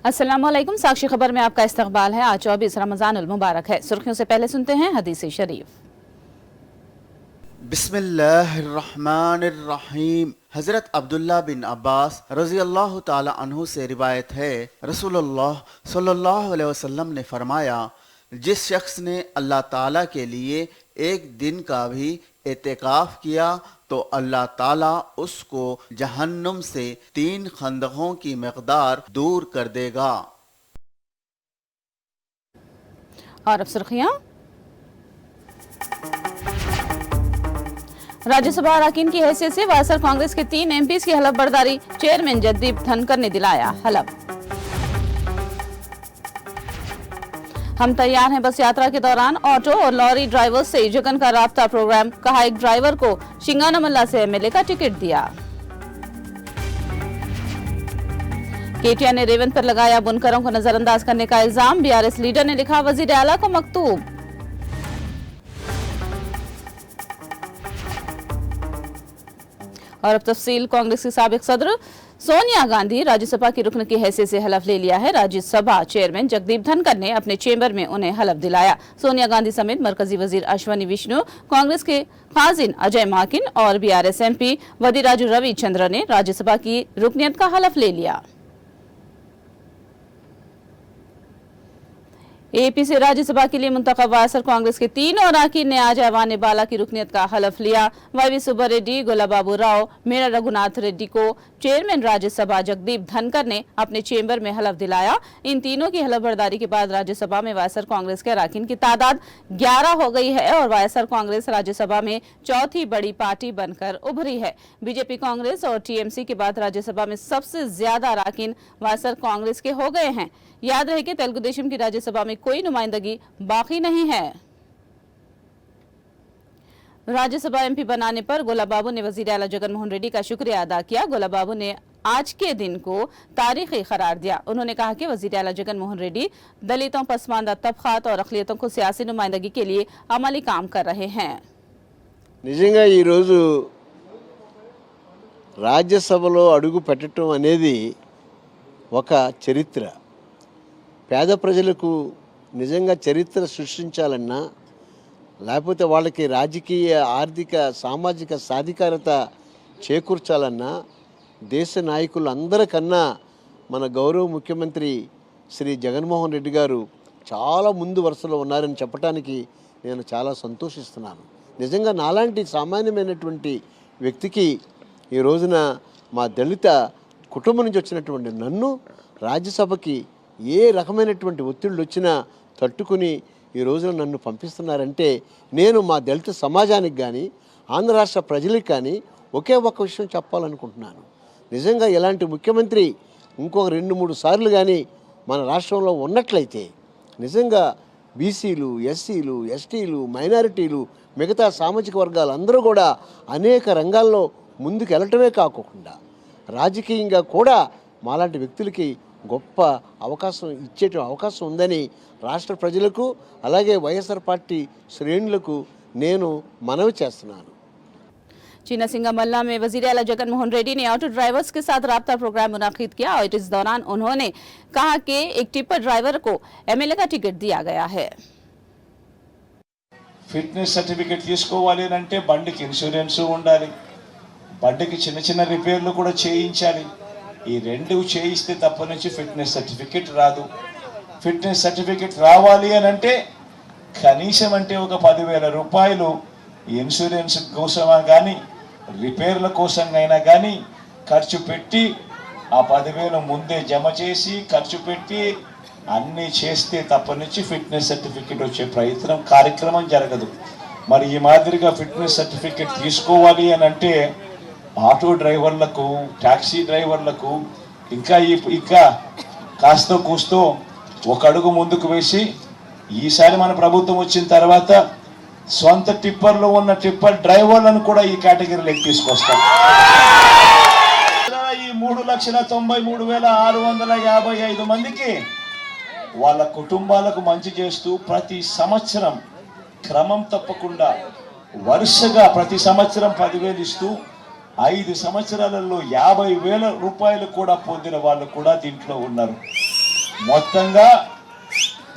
अस्सलामुअलैकुम। साक्षी खबर में आपका इस्तकबाल है। आज 24 रमजानुल मुबारक है। सुर्खियों से पहले सुनते हैं हदीस शरीफ। बिस्मिल्लाहिर्रहमानिर्रहीम। हज़रत अब्दुल्ला बिन अब्बास रज़ी अल्लाह ताला अन्हु से रिवायत है, रसूलुल्लाह सल्लल्लाहु अलैहि वसल्लम ने फरमाया, जिस शख्स ने अल्लाह ताला के लिए एक दिन का भी एतेकाफ किया तो अल्लाह ताला उसको जहन्नुम से 3 खंदकों की मकदार दूर कर देगा। और अब सुर्खियां। राज्यसभा अरकान की हैसियत से वायसर कांग्रेस के 3 एमपीज की हलफ बर्दारी। चेयरमैन जगदीप धनकर ने दिलाया हलफ। हम तैयार हैं बस यात्रा के दौरान ऑटो और लॉरी ड्राइवर्स से जगन का राब्ता प्रोग्राम। कहा, एक ड्राइवर को शिंगानमल्ला से एमएलए का टिकट दिया। केटीआर ने रेवंत पर लगाया बुनकरों को नजरअंदाज करने का इल्जाम। बीआरएस लीडर ने लिखा वजीर आला को मकतूब। और अब तफसील। कांग्रेस की साबिक सदर सोनिया गांधी राज्यसभा की रुकन की हैसियत से हलफ ले लिया है। राज्यसभा चेयरमैन जगदीप धनकर ने अपने चेंबर में उन्हें हलफ दिलाया। सोनिया गांधी समेत मरकजी वजीर अश्वनी विष्णु, कांग्रेस के खाजिन अजय माकिन और बीआरएस एमपी वदिराजू रविचंद्र ने राज्यसभा की रुकनियत का हलफ ले लिया। एपी से राज्यसभा के लिए मुंतखब वायसर कांग्रेस के 3 अरकान ने आज ऐवान बाला की रुकनियत का हलफ लिया। वाईवी सुब्बारेड्डी, गोलाबाबू राव, मीरा रघुनाथ रेड्डी को चेयरमैन राज्यसभा जगदीप धनकर ने अपने चेंबर में हलफ दिलाया। इन तीनों की हलफ बर्दारी के बाद राज्यसभा में वायसर कांग्रेस के अरकान की तादाद 11 हो गई है और वायसर कांग्रेस राज्यसभा में चौथी बड़ी पार्टी बनकर उभरी है। बीजेपी, कांग्रेस और टीएमसी के बाद राज्यसभा में सबसे ज्यादा अरकान वायसर कांग्रेस के हो गए हैं। याद रहे कि तेलुगु देशम की राज्यसभा में कोई नुमाइंदगी बाकी नहीं है। राज्यसभा एमपी बनाने पर गोलाबाबू ने वजीर आला जगन मोहन रेड्डी का शुक्रिया अदा किया। गोलाबाबू ने आज के दिन को तारीखी करार दिया। उन्होंने कहा कि वजीर आला जगन मोहन रेड्डी दलितों, पसमानदा तबकात और अक़लियतों को सियासी नुमाइंदगी के लिए अमली काम कर रहे हैं। నిజంగా ఈ రోజు రాజ్యసభలో అడుగు పెట్టడం అనేది ఒక చరిత్ర. పేద ప్రజలకు నిజంగా చరిత్ర సృష్టించాలన్నా, లేకపోతే వాళ్ళకి రాజకీయ, ఆర్థిక, సామాజిక సాధికారత చేకూర్చాలన్నా దేశ నాయకులు అందరికన్నా మన గౌరవ ముఖ్యమంత్రి శ్రీ జగన్మోహన్ రెడ్డి గారు చాలా ముందు వరుసలో ఉన్నారని చెప్పడానికి నేను చాలా సంతోషిస్తున్నాను. నిజంగా నాలాంటి సామాన్యమైనటువంటి వ్యక్తికి ఈ రోజున మా దళిత కుటుంబం నుంచి వచ్చినటువంటి నన్ను రాజ్యసభకి ఏ రకమైనటువంటి ఒత్తిళ్ళు వచ్చినా తట్టుకుని ఈ రోజున నన్ను పంపిస్తున్నారంటే నేను మా దళిత సమాజానికి కానీ ఆంధ్ర రాష్ట్ర ప్రజలకు కానీ ఒకే ఒక్క విషయం చెప్పాలనుకుంటున్నాను. నిజంగా ఇలాంటి ముఖ్యమంత్రి ఇంకొక 2-3 సార్లు కానీ మన రాష్ట్రంలో ఉన్నట్లయితే నిజంగా బీసీలు, ఎస్సీలు, ఎస్టీలు, మైనారిటీలు, మిగతా సామాజిక వర్గాలు అందరూ కూడా అనేక రంగాల్లో ముందుకు వెళ్ళటమే కాకుండా రాజకీయంగా కూడా మాలాంటి వ్యక్తులకి గొప్ప అవకాశం ఇచ్చే అవకాశం ఉందని రాష్ట్ర ప్రజలకు అలాగే వైఎస్ఆర్ పార్టీ శ్రేణులకు నేను మనవి చేస్తున్నాను. चीना सिंगामल्ला में वजीर आला जगन मोहन रेड्डी ने ऑटो ड्राइवर्स के साथ राब्ता प्रोग्राम मुनाकिद किया और इस दौरान उन्होंने कहा कि एक टिप्पर ड्राइवर को एमएलए का टिकट दिया गया है. ఫిట్నెస్ సర్టిఫికెట్ తీసుకోవాలి అంటే బండికి ఇన్సూరెన్స్ ఉండాలి, బండికి చిన్న చిన్న రిపేర్లు కూడా చేయించాలి. ఈ రెండు చేయిస్తే తప్ప నుంచి ఫిట్నెస్ సర్టిఫికెట్ రాదు. ఫిట్నెస్ సర్టిఫికెట్ రావాలి అని అంటే కనీసం అంటే ఒక 10,000 రూపాయలు ఇన్సూరెన్స్ కోసమా కానీ రిపేర్ల కోసం అయినా కానీ ఖర్చు పెట్టి ఆ 10,000 ముందే జమ చేసి ఖర్చు పెట్టి అన్నీ చేస్తే తప్ప నుంచి ఫిట్నెస్ సర్టిఫికెట్ వచ్చే కార్యక్రమం జరగదు. మరి ఈ మాదిరిగా ఫిట్నెస్ సర్టిఫికెట్ తీసుకోవాలి అని అంటే ఆటో డ్రైవర్లకు, ట్యాక్సీ డ్రైవర్లకు ఇంకా కాస్తో కూస్తో ఒక అడుగు ముందుకు వేసి ఈసారి మన ప్రభుత్వం వచ్చిన తర్వాత సొంత టిప్పర్లో ఉన్న టిప్పర్ డ్రైవర్లను కూడా ఈ కేటగిరీలోకి తీసుకొస్తాం. ఈ 3,93,655 మందికి వాళ్ళ కుటుంబాలకు మంచి చేస్తూ ప్రతి సంవత్సరం క్రమం తప్పకుండా వరుసగా ప్రతి సంవత్సరం 10,000 ఇస్తూ 5 సంవత్సరాలలో 50,000 రూపాయలు కూడా పొందిన వాళ్ళు కూడా దీంట్లో ఉన్నారు. మొత్తంగా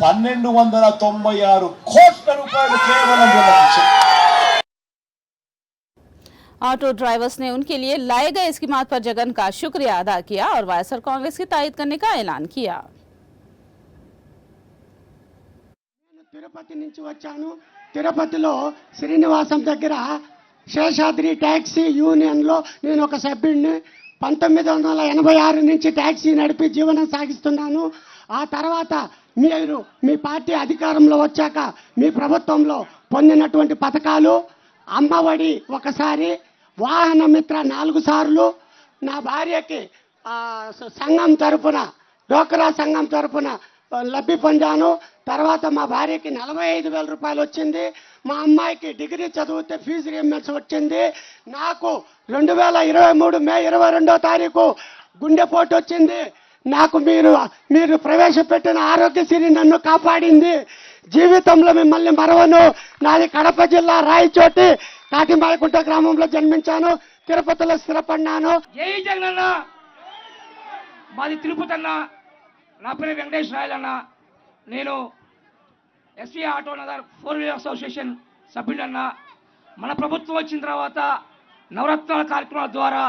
1296 కోట్ల రూపాయలు కేవలం వీళ్ళకి ఇచ్చారు. ऑटो ड्राइवर्स ने उनके लिए लाए गए स्कीमात पर जगन का शुक्रिया अदा किया और वाईएसआर कांग्रेस की तायद करने का ऐलान किया। తిరుపతి నుంచి వచ్చాను. తిరుపతిలో శ్రీనివాసం దగ్గర శేషాద్రి ట్యాక్సీ యూనియన్లో నేను ఒక సభ్యుడిని. 1986 నుంచి ట్యాక్సీ నడిపి జీవనం సాగిస్తున్నాను. ఆ తర్వాత మీరు మీ పార్టీ అధికారంలో వచ్చాక మీ ప్రభుత్వంలో పొందినటువంటి పథకాలు, అమ్మఒడి ఒకసారి, వాహన మిత్ర 4 సార్లు, నా భార్యకి సంఘం తరఫున డోక్రా సంఘం తరఫున లబ్ధి పొందాను. తర్వాత మా భార్యకి 45,000 రూపాయలు వచ్చింది. మా అమ్మాయికి డిగ్రీ చదివితే ఫీజు రియంబర్స్ వచ్చింది. నాకు 2023 మే 22వ తారీఖు గుండెపోటు వచ్చింది. నాకు మీరు ప్రవేశపెట్టిన ఆరోగ్యశ్రీ నన్ను కాపాడింది. జీవితంలో మిమ్మల్ని మరవను. నాది కడప జిల్లా రాయచోటి కాటిమాయకుంట గ్రామంలో జన్మించాను. తిరుపతిలో స్థిరపడినాను. జై జగనన్న. మాది తిరుపతి అన్న. నా పేరు వెంకటేష్ రాయల్ అన్న. నేను SV auto Nagar 4 wheeler association సభ్యుడన్న. మన ప్రభుత్వం వచ్చిన తర్వాత నవరత్నాల కార్యక్రమాల ద్వారా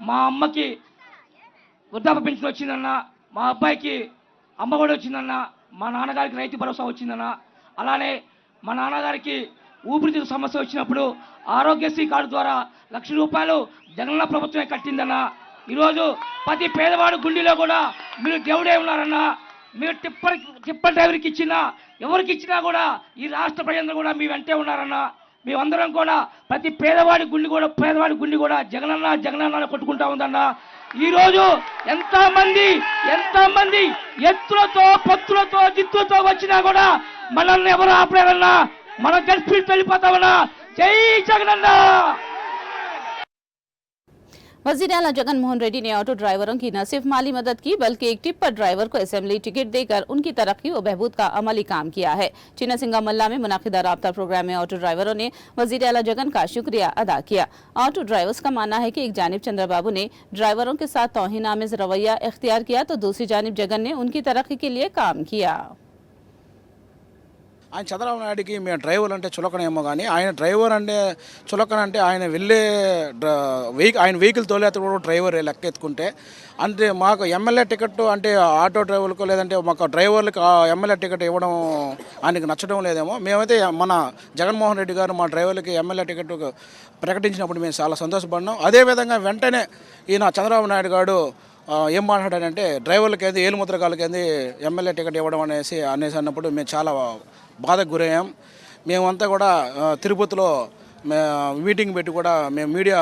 మా అమ్మకి వృద్ధాప్య పెన్షన్ వచ్చిందన్న, మా అబ్బాయికి అమ్మఒడి వచ్చిందన్న, మా నాన్నగారికి రైతు భరోసా వచ్చిందన్న. అలానే మా నాన్నగారికి ఊపిరితిత్తు సమస్య వచ్చినప్పుడు ఆరోగ్యశ్రీ కార్డు ద్వారా 1,00,000 రూపాయలు జగనన్న ప్రభుత్వమే కట్టిందన్న. ఈరోజు ప్రతి పేదవాడు గుండెలో కూడా మీరు దేవుడే ఉన్నారన్న. మీరు టిప్పర్ డ్రైవర్కి ఇచ్చినా ఎవరికి ఇచ్చినా కూడా ఈ రాష్ట్ర ప్రజలందరూ కూడా మీ వెంటే ఉన్నారన్న. మేమందరం కూడా ప్రతి పేదవాడి గుండె కూడా జగనన్న జగనన్న కొట్టుకుంటా ఉందన్న. ఈరోజు ఎంతమంది ఎత్తులతో పొత్తులతో జిత్తులతో వచ్చినా కూడా మనల్ని ఎవరు ఆపలేరన్నా. మనం గడిపి వెళ్ళిపోతామన్నా. జై జగనన్న. वजीर आला जगन मोहन रेड्डी ने ऑटो ड्राइवरों की न सिर्फ माली मदद की बल्कि एक टिप्पर ड्राइवर को असेंबली टिकट देकर उनकी तरक्की व बहबूद का अमली काम किया है। चिन्ना सिंगा मल्ला में मुनाकिदा राब्ता प्रोग्राम में ऑटो ड्राइवरों ने वजीर आला जगन का शुक्रिया अदा किया। ऑटो ड्राइवर्स का मानना है कि एक जानिब चंद्रबाबू ने ड्राइवरों के साथ तौहीन आमेज रवैया इख्तियार किया तो दूसरी जानिब जगन ने उनकी तरक्की के लिए काम किया। ఆయన చంద్రబాబు నాయుడికి మేము డ్రైవర్ అంటే చులకనేమో కానీ ఆయన డ్రైవర్ అంటే చులకన అంటే ఆయన వెళ్ళే ఆయన వెహికల్ తోలేత కూడా డ్రైవర్ లెక్క ఎత్తుకుంటే అంటే మాకు ఎమ్మెల్యే టికెట్ అంటే ఆటో డ్రైవర్లకు లేదంటే మాకు డ్రైవర్లకు ఎమ్మెల్యే టికెట్ ఇవ్వడం ఆయనకు నచ్చడం లేదేమో. మేమైతే మన జగన్మోహన్ రెడ్డి గారు మా డ్రైవర్లకి ఎమ్మెల్యే టికెట్ ప్రకటించినప్పుడు మేము చాలా సంతోషపడినాం. అదేవిధంగా వెంటనే ఈయన చంద్రబాబు నాయుడు గారు ఏం మాట్లాడాడంటే డ్రైవర్లకి ఏంది ఏలుముద్రకాలకి ఏంది ఎమ్మెల్యే టికెట్ ఇవ్వడం అనేసి అన్నప్పుడు మేము చాలా బాధకు గురయ్యాం. మేమంతా కూడా తిరుపతిలో మీటింగ్ పెట్టి కూడా మేము మీడియా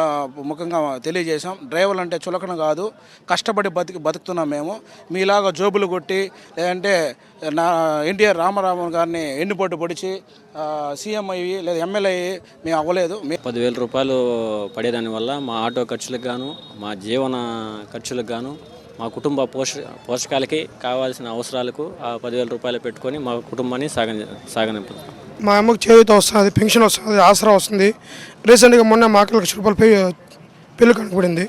ముఖంగా తెలియజేసాం. డ్రైవర్లు అంటే చులకన కాదు, కష్టపడి బతుకుతున్నాం మేము. మీలాగా జోబులు కొట్టి లేదంటే ఎన్టీఆర్ రామారావు గారిని ఎన్నిపోటు పొడిచి సీఎం అయ్యి లేదా ఎమ్మెల్యే అయ్యి మేము అవ్వలేదు. 10,000 రూపాయలు పడేదానివల్ల మా ఆటో ఖర్చులకు గాను, మా జీవన ఖర్చులకు గాను, మా కుటుంబ పోషకాలకి కావాల్సిన అవసరాలకు ఆ 10,000 రూపాయలు పెట్టుకొని మా కుటుంబాన్ని సాగనింపుతాం. మా అమ్మకు చేయూత వస్తుంది, పెన్షన్ వస్తుంది, ఆసరా వస్తుంది. రీసెంట్గా మొన్న మా అక్క 1,00,000 రూపాయలు పెళ్లి కనుక పడింది.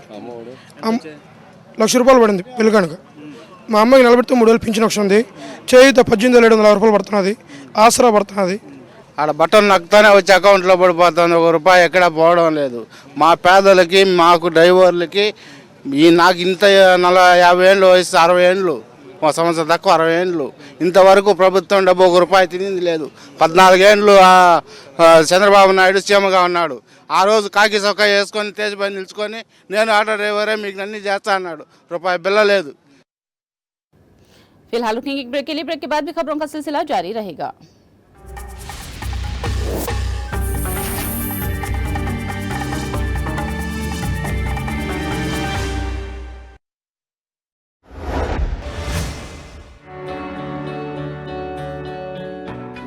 1,00,000 రూపాయలు పడింది పెళ్లి కనుక. మా అమ్మకి 43,000 పెన్షన్ వస్తుంది. చేయూత 18,700 రూపాయలు పడుతున్నది, ఆసరా పడుతున్నది. ఆడ బట్టలు నక్కుతానే వచ్చి అకౌంట్లో పడిపోతుంది. 1 రూపాయి ఎక్కడ పోవడం లేదు. మా పేదలకి మాకు డ్రైవర్లకి నాకు ఇంత 50 ఏళ్ళు వయసు 60 ఏళ్ళు, ఒక సంవత్సరం తక్కువ 60 ఏళ్ళు ఇంతవరకు ప్రభుత్వం డబ్బు 1 రూపాయి తినింది లేదు. 14 ఏళ్ళు చంద్రబాబు నాయుడు సీఎంగా ఉన్నాడు. ఆ రోజు కాకి చొక్కా వేసుకొని తేజపై నిలుచుకొని నేను ఆటో డ్రైవరే మీకు అన్నీ చేస్తా అన్నాడు. రూపాయి బిల్ల లేదు. फिलहाल रुकेंगे एक ब्रेक के लिए। ब्रेक के बाद भी खबरों का सिलसिला जारी रहेगा।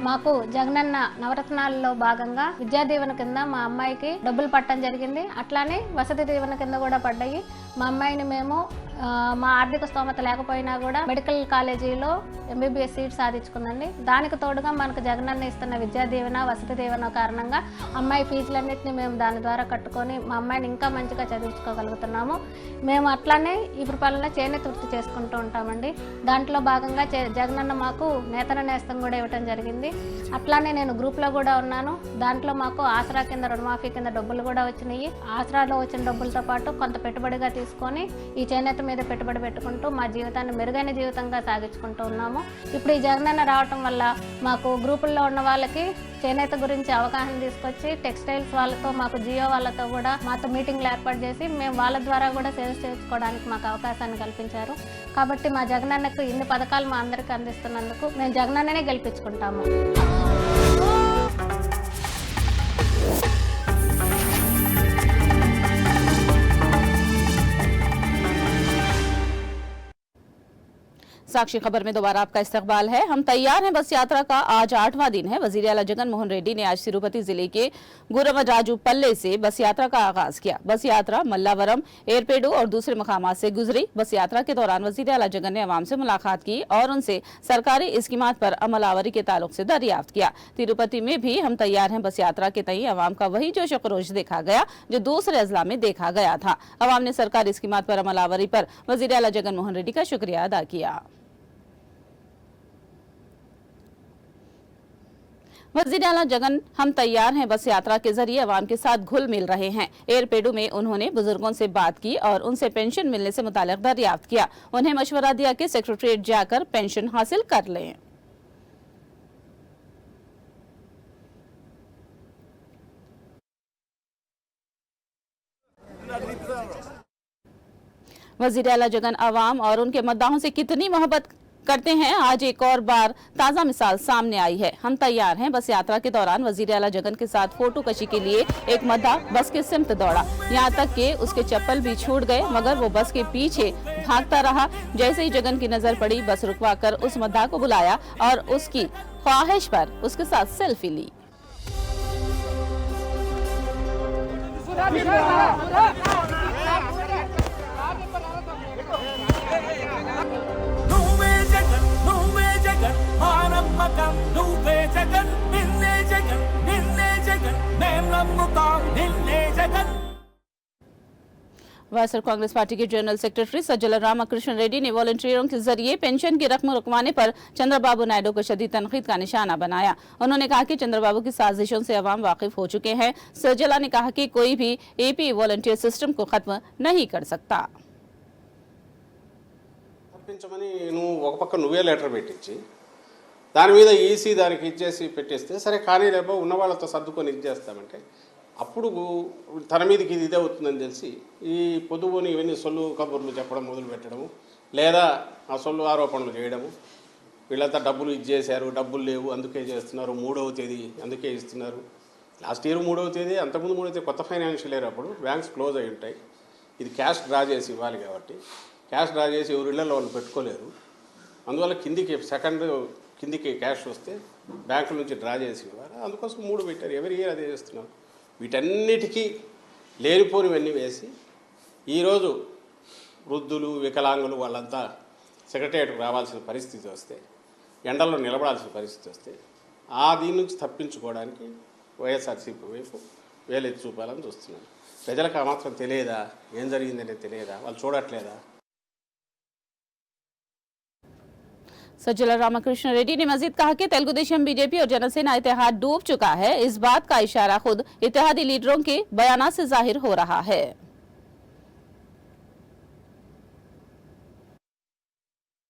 మాకు జగనన్న నవరత్నాలలో భాగంగా విద్యా దీవెన కింద మా అమ్మాయికి డబ్బులు పట్టడం జరిగింది. అట్లానే వసతి దీవెన కింద కూడా పడ్డాయి. మా అమ్మాయిని మేము మా ఆర్థిక స్తోమత లేకపోయినా కూడా మెడికల్ కాలేజీలో ఎంబీబీఎస్ సీట్ సాధించుకుందండి. దానికి తోడుగా మనకు జగనన్న ఇస్తున్న విద్యా దీవెన, వసతి దీవెన కారణంగా అమ్మాయి ఫీజులన్నింటినీ మేము దాని ద్వారా కట్టుకొని మా అమ్మాయిని ఇంకా మంచిగా చదివించుకోగలుగుతున్నాము. మేము అట్లానే ఈ పరిపాలన చేనేత వృత్తి చేసుకుంటూ ఉంటామండి. దాంట్లో భాగంగా జగనన్న మాకు నేతన నేస్తం కూడా ఇవ్వడం జరిగింది. అట్లానే నేను గ్రూప్లో కూడా ఉన్నాను. దాంట్లో మాకు ఆసరా కింద రుణమాఫీ కింద డబ్బులు కూడా వచ్చినాయి. ఆసరాలో వచ్చిన డబ్బులతో పాటు కొంత పెట్టుబడిగా తీసుకొని ఈ చేనేత మీద పెట్టుబడి పెట్టుకుంటూ మా జీవితాన్ని మెరుగైన జీవితంగా సాగించుకుంటూ ఉన్నాము. ఇప్పుడు ఈ జగనన్న రావటం వల్ల మాకు గ్రూపుల్లో ఉన్న వాళ్ళకి చేనేత గురించి అవగాహన తీసుకొచ్చి టెక్స్టైల్స్ వాళ్ళతో, మాకు జియో వాళ్ళతో కూడా మాతో మీటింగ్లు ఏర్పాటు చేసి మేము వాళ్ళ ద్వారా కూడా సేల్స్ చేసుకోవడానికి మాకు అవకాశాన్ని కల్పించారు. కాబట్టి మా జగనన్నకు ఇన్ని పథకాలు మా అందరికీ అందిస్తున్నందుకు మేము జగనన్ననే గెలిపించుకుంటాము. साक्षी खबर में दोबारा आपका इस्तकबाल है। हम तैयार हैं। बस यात्रा का आज 8वां दिन है। वजीर आला जगन मोहन रेड्डी ने आज तिरुपति जिले के गुरवराजू पल्ले से बस यात्रा का आगाज किया। बस यात्रा मल्लावरम, एयरपेडू और दूसरे मकामात से गुजरी। बस यात्रा के दौरान वजीर आला जगन ने अवाम से मुलाकात की और उनसे सरकारी स्कीमात पर अमलावरी के ताल्लुक से दरियाफ्त किया। तिरुपति में भी हम तैयार हैं बस यात्रा के तई अवाम का वही जोश खरोश देखा गया जो दूसरे अजला में देखा गया था। अवाम ने सरकारी स्कीमात पर अमलावरी पर वजीर आला जगन मोहन रेड्डी का शुक्रिया अदा किया। वज़ीर आला जगन हम तैयार हैं बस यात्रा के जरिए अवाम के साथ घुल मिल रहे हैं। एयरपेडू में उन्होंने बुजुर्गों से बात की और उनसे पेंशन मिलने से मुताल्लिक दरियाफ्त किया। उन्हें मशवरा दिया कि सेक्रेटरीट जाकर पेंशन हासिल कर लें। वज़ीर आला जगन अवाम और उनके मद्दाहों से कितनी मोहब्बत करते हैं, आज एक और बार ताज़ा मिसाल सामने आई है। हम तैयार हैं बस यात्रा के दौरान वज़ीर आला जगन के साथ फोटो कशी के लिए एक मद्दा बस के सिमत दौड़ा। यहाँ तक कि उसके चप्पल भी छूट गए मगर वो बस के पीछे भागता रहा। जैसे ही जगन की नजर पड़ी बस रुकवा कर उस मद्दा को बुलाया और उसकी ख्वाहिश पर उसके साथ सेल्फी ली। वायएसआर कांग्रेस पार्टी के जनरल सेक्रेटरी सज्जल रामकृष्ण रेड्डी ने वॉलंटियरों के जरिए पेंशन की रकम रुकवाने पर चंद्रबाबू नायडू को शदीद तनकीद का निशाना बनाया। उन्होंने कहा कि चंद्रबाबू की साजिशों से अवाम वाकिफ हो चुके हैं। सज्जला ने कहा कि कोई भी एपी वॉलंटियर सिस्टम को खत्म नहीं कर सकता। దాని మీద ఈసీ దానికి ఇచ్చేసి పెట్టేస్తే సరే కానీ రేపు ఉన్న వాళ్ళతో సర్దుకొని ఇచ్చేస్తామంటే అప్పుడు తన మీదకి ఇది ఇదే అవుతుందని తెలిసి ఈ పొదువుని ఇవన్నీ సొల్లు కబుర్లు చెప్పడం మొదలు పెట్టడము లేదా ఆ సొల్లు ఆరోపణలు చేయడము వీళ్ళంతా డబ్బులు ఇచ్చేశారు డబ్బులు లేవు అందుకే చేస్తున్నారు 3వ తేదీ అందుకే ఇస్తున్నారు లాస్ట్ ఇయర్ 3వ తేదీ అంతకుముందు 3వ తేదీ కొత్త ఫైనాన్షియల్ ఇయర్ అప్పుడు బ్యాంక్స్ క్లోజ్ అయి ఉంటాయి ఇది క్యాష్ డ్రా చేసి ఇవ్వాలి కాబట్టి క్యాష్ డ్రా చేసి ఎవరు ఇళ్లలో వాళ్ళు పెట్టుకోలేరు అందువల్ల కిందికి క్యాష్ వస్తే బ్యాంకుల నుంచి డ్రా చేసి ఇవ్వాలి అందుకోసం 3 పెట్టారు ఎవరి ఇయర్ అదే చేస్తున్నారు వీటన్నిటికీ లేనిపోనివన్నీ వేసి ఈరోజు వృద్ధులు వికలాంగులు వాళ్ళంతా సెక్రటేరియట్కి రావాల్సిన పరిస్థితి వస్తే ఎండల్లో నిలబడాల్సిన పరిస్థితి వస్తే దీని నుంచి తప్పించుకోవడానికి వైఎస్ఆర్సీపీ వైపు వేలెత్తి చూపాలని చూస్తున్నాను ప్రజలకు ఆ మాత్రం తెలియదా ఏం జరిగిందనేది తెలియదా వాళ్ళు చూడట్లేదా सज्जल रामकृष्ण रेड्डी ने मजीद कहा कि तेलुगु देशम बीजेपी और जनसेना इत्तेहाद डूब चुका है। इस बात का इशारा खुद इत्तेहादी लीडरों के बयानात से जाहिर हो रहा है।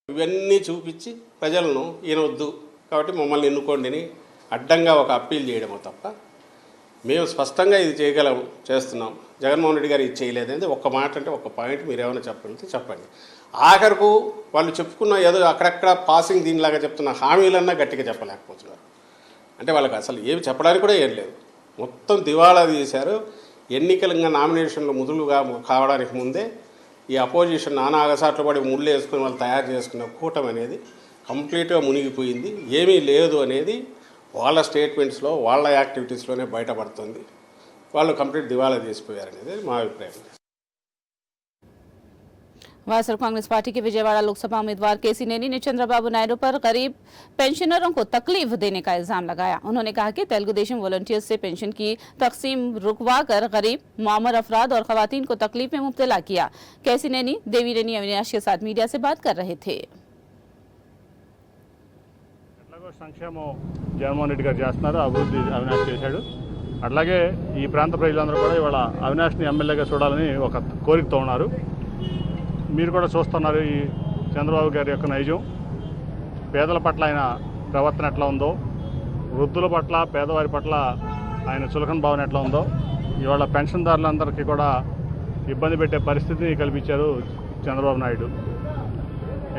ఇవన్నీ చూపించి ప్రజలను ఈయనొద్దు కాబట్టి మమ్మల్ని ఎన్నుకోండిని అడ్డంగా ఒక అప్పీల్ చేయడమో తప్ప మేము స్పష్టంగా ఇది చేయగలము చేస్తున్నాం జగన్మోహన్ రెడ్డి గారు ఇది చేయలేదంటే ఒక్క మాట అంటే ఒక పాయింట్ మీరు ఏమైనా చెప్పండి ఆఖరకు వాళ్ళు చెప్పుకున్న ఏదో అక్కడక్కడ పాసింగ్ దీనిలాగా చెప్తున్న హామీలన్నా గట్టిగా చెప్పలేకపోతున్నారు అంటే వాళ్ళకి అసలు ఏమి చెప్పడానికి కూడా ఏం లేదు మొత్తం దివాళా తీశారు ఎన్నికలంగా నామినేషన్లు మొదలుగా కావడానికి ముందే ఈ అపోజిషన్ నానా అగసాట్లు పడి ముళ్ళు వేసుకుని వాళ్ళు తయారు చేసుకున్న కూటమి అనేది కంప్లీట్గా మునిగిపోయింది ఏమీ లేదు అనేది వాళ్ళ స్టేట్మెంట్స్లో వాళ్ళ యాక్టివిటీస్లోనే బయటపడుతుంది వాళ్ళు కంప్లీట్ దివాళా తీసిపోయారనేది మా అభిప్రాయం। वाईएसआर कांग्रेस पार्टी के विजयवाड़ा लोकसभा उम्मीदवार केसी नेनी ने चंद्रबाबू नायडू पर गरीब पेंशनरों को तकलीफ देने का इल्जाम लगाया। उन्होंने कहा कि तेलुगु देशम वॉलंटियर्स से पेंशन की तकसीम रुकवा कर गरीब मामर अफराद और खवातीन को तकलीफ में मुब्तला किया। केसी नेनी देवीनेनी अविनाश के साथ मीडिया से बात कर रहे थे। సంక్షేమం జగన్మోహన్ రెడ్డి గారు చేస్తున్నారు, అభివృద్ధి అవినాష్ చేశాడు. అట్లాగే ఈ ప్రాంత ప్రజలందరూ కూడా ఇవాళ అవినాష్ని ఎమ్మెల్యేగా చూడాలని ఒక కోరికతో ఉన్నారు. మీరు కూడా చూస్తున్నారు ఈ చంద్రబాబు గారి యొక్క నైజం. పేదల పట్ల ఆయన ప్రవర్తన ఎట్లా ఉందో, వృద్ధుల పట్ల పేదవారి పట్ల ఆయన చులకన భావన ఎట్లా ఉందో, ఇవాళ పెన్షన్దారులందరికీ కూడా ఇబ్బంది పెట్టే పరిస్థితిని కల్పించారు చంద్రబాబు నాయుడు.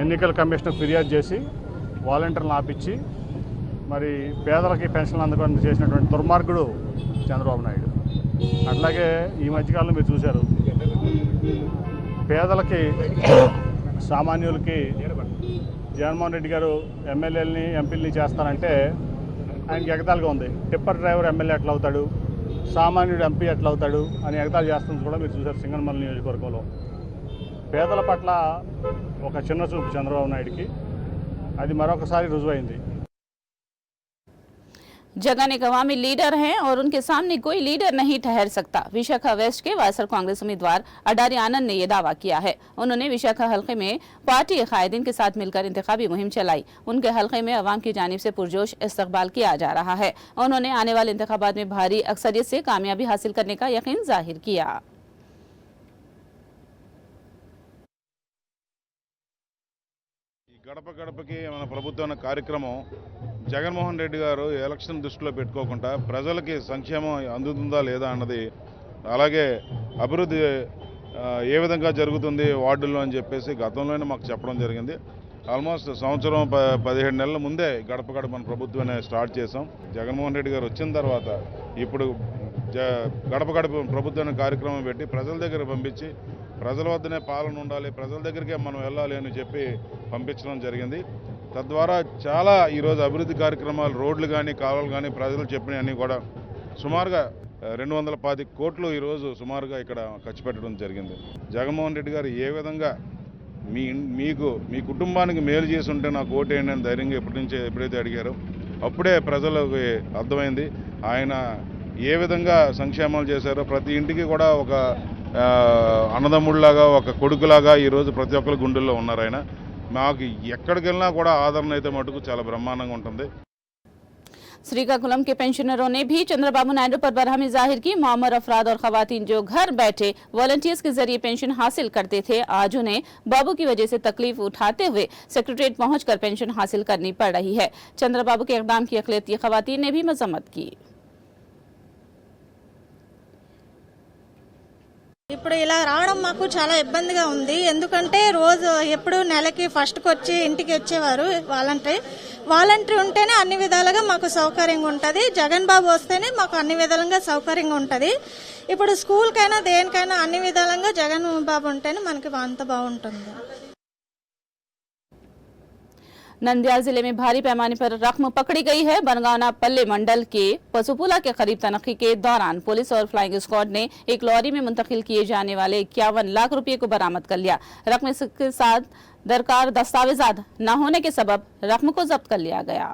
ఎన్నికల కమిషన్కు ఫిర్యాదు చేసి వాలంటీర్లను ఆపించి మరి పేదలకి పెన్షన్లు అందకుండా చేసినటువంటి దుర్మార్గుడు చంద్రబాబు నాయుడు. అట్లాగే ఈ మధ్యకాలంలో మీరు చూశారు, పేదలకి సామాన్యులకి జగన్మోహన్ రెడ్డి గారు ఎమ్మెల్యేలని ఎంపీలని చేస్తారంటే ఆయనకి ఎగతాళిగా ఉంది. టిప్పర్ డ్రైవర్ ఎమ్మెల్యే ఎట్లా అవుతాడు, సామాన్యుడు ఎంపీ ఎట్లా అవుతాడు అని ఎగతాళి చేస్తుంది కూడా మీరు చూశారు సింగనమల నియోజకవర్గంలో. పేదల పట్ల ఒక చిన్న చూపు చంద్రబాబు నాయుడికి, అది మరొకసారి రుజువైంది. जगन एक अवामी लीडर हैं और उनके सामने कोई लीडर नहीं ठहर सकता। विशाखा वेस्ट के वाईएसआर कांग्रेस उम्मीदवार अडारी आनंद ने यह दावा किया है। उन्होंने विशाखा हलके में पार्टी कायदीन के साथ मिलकर इंतखाबी मुहिम चलाई। उनके हलके में अवाम की जानिब से पुरजोश इस्तकबाल किया जा रहा है। उन्होंने आने वाले इंतखाबात में भारी अक्सरियत से कामयाबी हासिल करने का यकीन जाहिर किया। గడప గడపకి మన ప్రభుత్వం కార్యక్రమం జగన్మోహన్ రెడ్డి గారు ఎలక్షన్ దృష్టిలో పెట్టుకోకుండా ప్రజలకి సంక్షేమం అందుతుందా లేదా అన్నది, అలాగే అభివృద్ధి ఏ విధంగా జరుగుతుంది వార్డుల్లో అని చెప్పేసి గతంలోనే మాకు చెప్పడం జరిగింది. ఆల్మోస్ట్ సంవత్సరం 17 నెలల ముందే గడప గడప మన ప్రభుత్వాన్ని స్టార్ట్ చేసాం. జగన్మోహన్ రెడ్డి గారు వచ్చిన తర్వాత ఇప్పుడు గడప గడప ప్రభుత్వాన్ని కార్యక్రమం పెట్టి ప్రజల దగ్గర పంపించి ప్రజల వద్దనే పాలన ఉండాలి, ప్రజల దగ్గరికే మనం వెళ్ళాలి అని చెప్పి పంపించడం జరిగింది. తద్వారా చాలా ఈరోజు అభివృద్ధి కార్యక్రమాలు, రోడ్లు కానీ కాలువలు కానీ ప్రజలు చెప్పినవన్నీ కూడా సుమారుగా 225 కోట్లు ఈరోజు సుమారుగా ఇక్కడ ఖర్చు పెట్టడం జరిగింది. జగన్మోహన్ రెడ్డి గారు ఏ విధంగా మీ కుటుంబానికి మేలు చేసి ఉంటే నాకు ఓటేయండి అని ధైర్యంగా ఎప్పుడైతే అడిగారో అప్పుడే ప్రజలకు అర్థమైంది ఆయన ఏ విధంగా సంక్షేమాలు చేశారో. ప్రతి ఇంటికి కూడా ఒక అన్నదమ్ముడిలాగా, ఒక కొడుకులాగా ఈరోజు ప్రతి ఒక్కరి గుండెల్లో ఉన్నారు ఆయన. మాకు ఎక్కడికి వెళ్ళినా కూడా ఆదరణ అయితే మటుకు చాలా బ్రహ్మాండంగా ఉంటుంది. श्रीकाकुलम के पेंशनरों ने भी चंद्रबाबू नायडू पर बरहमी जाहिर की। मामर अफराद और खवातीन जो घर बैठे वॉलंटियर्स के जरिए पेंशन हासिल करते थे, आज उन्हें बाबू की वजह से तकलीफ उठाते हुए सेक्रेटरीट पहुंचकर पेंशन हासिल करनी पड़ रही है। चंद्रबाबू के इकदाम की अखिलती खवातीन ने भी मजम्मत की। ఇప్పుడు ఇలా రావడం మాకు చాలా ఇబ్బందిగా ఉంది. ఎందుకంటే రోజు ఎప్పుడు నెలకి ఫస్ట్కి వచ్చి ఇంటికి వచ్చేవారు వాలంటరీ ఉంటేనే అన్ని విధాలుగా మాకు సౌకర్యంగా ఉంటుంది. జగన్ బాబు వస్తేనే మాకు అన్ని విధాలుగా సౌకర్యంగా ఉంటుంది. ఇప్పుడు స్కూల్కైనా దేనికైనా అన్ని విధాలుగా జగన్ బాబు ఉంటేనే మనకి అంత బాగుంటుంది. नंदियाल जिले में भारी पैमाने पर रकम पकड़ी गई है। बनगाना पल्ले मंडल के पसुपुला के करीब तनखी के दौरान पुलिस और फ्लाइंग स्क्वाड ने एक लॉरी में मुंतकिल किए जाने वाले 51 लाख रुपए को बरामद कर लिया। रकम के साथ दरकार दस्तावेजात न होने के सबब रकम को जब्त कर लिया गया।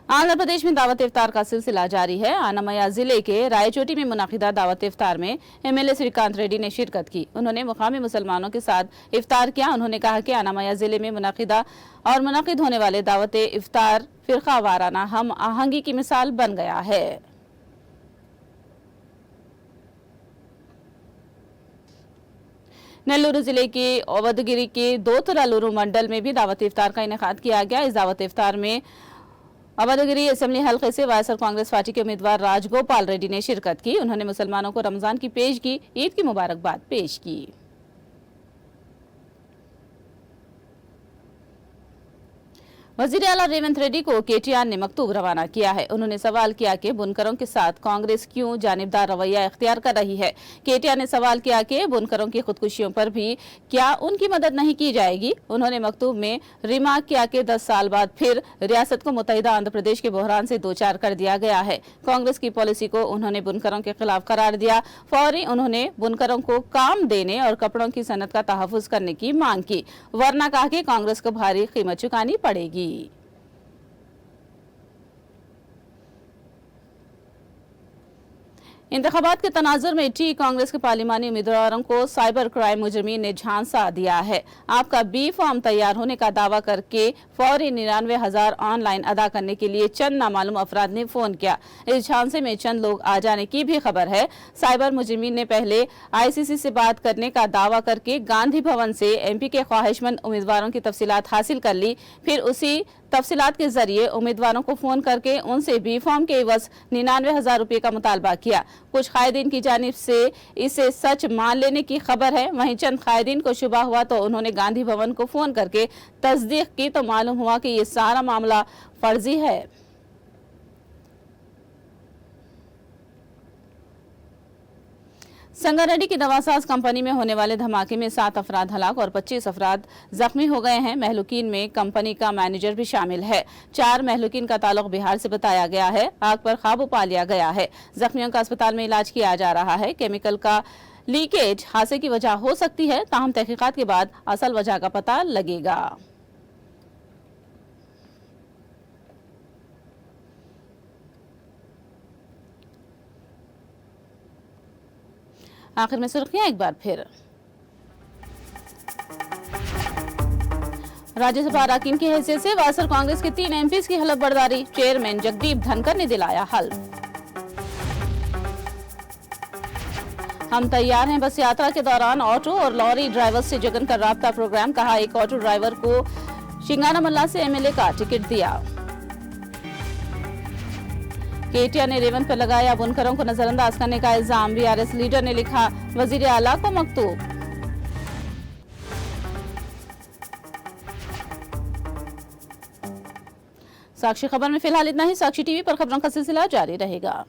आंध्र प्रदेश में दावत इफ्तार का सिलसिला जारी है। अनामया जिले के रायचोटी में मुनाकिदा दावत इफ्तार में एमएलए श्रीकांत रेड्डी ने शिरकत की। उन्होंने मुकामी मुसलमानों के साथ इफ्तार किया। उन्होंने कहा कि अनामया जिले में मुनाकिद होने वाले दावत इफ्तार फिरका वाराना हम आहंगी की मिसाल बन गया है। नेल्लूर जिले के अवधगिरी के दोतरालूरू मंडल में भी दावत इफ्तार का इनेकाद किया गया। इस दावत इफ्तार में अवधगिरी असेंबली हलके से वाईएसआर कांग्रेस पार्टी के उम्मीदवार राजगोपाल रेड्डी ने शिरकत की। उन्होंने मुसलमानों को रमजान की पेशगी, ईद की मुबारकबाद पेश की। वजीर आला रेवंत रेड्डी को केटीआर ने मकतूब रवाना किया है। उन्होंने सवाल किया कि बुनकरों के साथ कांग्रेस क्यों जानिबदार रवैया इख्तियार कर रही है। केटीआर ने सवाल किया कि बुनकरों की खुदकुशियों पर भी क्या उनकी मदद नहीं की जाएगी। उन्होंने मकतूब में रिमार्क किया कि 10 साल बाद फिर रियासत को मुत्तहिदा आंध्र प्रदेश के बहरान से दो चार कर दिया गया है। कांग्रेस की पॉलिसी को उन्होंने बुनकरों के खिलाफ करार दिया। फौरी उन्होंने बुनकरों को काम देने और कपड़ों की सनत का तहफ़्फ़ुज़ करने की मांग की, वरना कहा कि कांग्रेस को भारी कीमत चुकानी पड़ेगी। इंतखाबात के तनाजुर में टी कांग्रेस के पार्लिमानी उम्मीदवारों को साइबर क्राइम मुजरिमीन ने झांसा दिया है। आपका बी फॉर्म तैयार होने का दावा करके फौरी 99,000 ऑनलाइन अदा करने के लिए चंद नामालूम अफराद ने फोन किया। इस झांसे में चंद लोग आ जाने की भी खबर है। साइबर मुजरिमीन ने पहले ICC से बात करने का दावा करके गांधी भवन से MP के ख्वाहिशमंद उम्मीदवारों की तफसीलात हासिल कर ली। फिर उसी तफसीलात के जरिए उम्मीदवारों को फोन करके उनसे बी फॉर्म के एवज 99,000 रुपये का मुतालबा किया। कुछ कायदीन की जानिब से इसे सच मान लेने की खबर है। वहीं चंद कायदीन को शुबा हुआ तो उन्होंने गांधी भवन को फोन करके तस्दीक की तो मालूम हुआ कि ये सारा मामला फर्जी है। संगारेड्डी की दवासाज कंपनी में होने वाले धमाके में 7 अफराद हलाक और 25 अफराद जख्मी हो गए हैं। महलूकीन में कंपनी का मैनेजर भी शामिल है। 4 महलूकीन का ताल्लुक बिहार से बताया गया है। आग पर काबू पा लिया गया है। जख्मियों का अस्पताल में इलाज किया जा रहा है। केमिकल का लीकेज हादसे की वजह हो सकती है, ताहम तहकीकात के बाद असल वजह का पता लगेगा। आखिर में सुर्खियां एक बार फिर। राज्यसभा अरकान की हैसियत से वासर कांग्रेस के 3 MPs की हलफ बर्दारी। चेयरमैन जगदीप धनकर ने दिलाया हल्फ। हम तैयार हैं बस यात्रा के दौरान ऑटो और लॉरी ड्राइवर्स से जगन का राब्ता प्रोग्राम। कहा एक ऑटो ड्राइवर को शिंगानामल्ला से MLA का टिकट दिया। केटीआर ने रेवंत पर लगाया बुनकरों को नजरअंदाज करने का इल्जाम। BRS लीडर ने लिखा वजीर आला को मकतूब। साक्षी खबर में फिलहाल इतना ही। साक्षी टीवी पर खबरों का सिलसिला जारी रहेगा।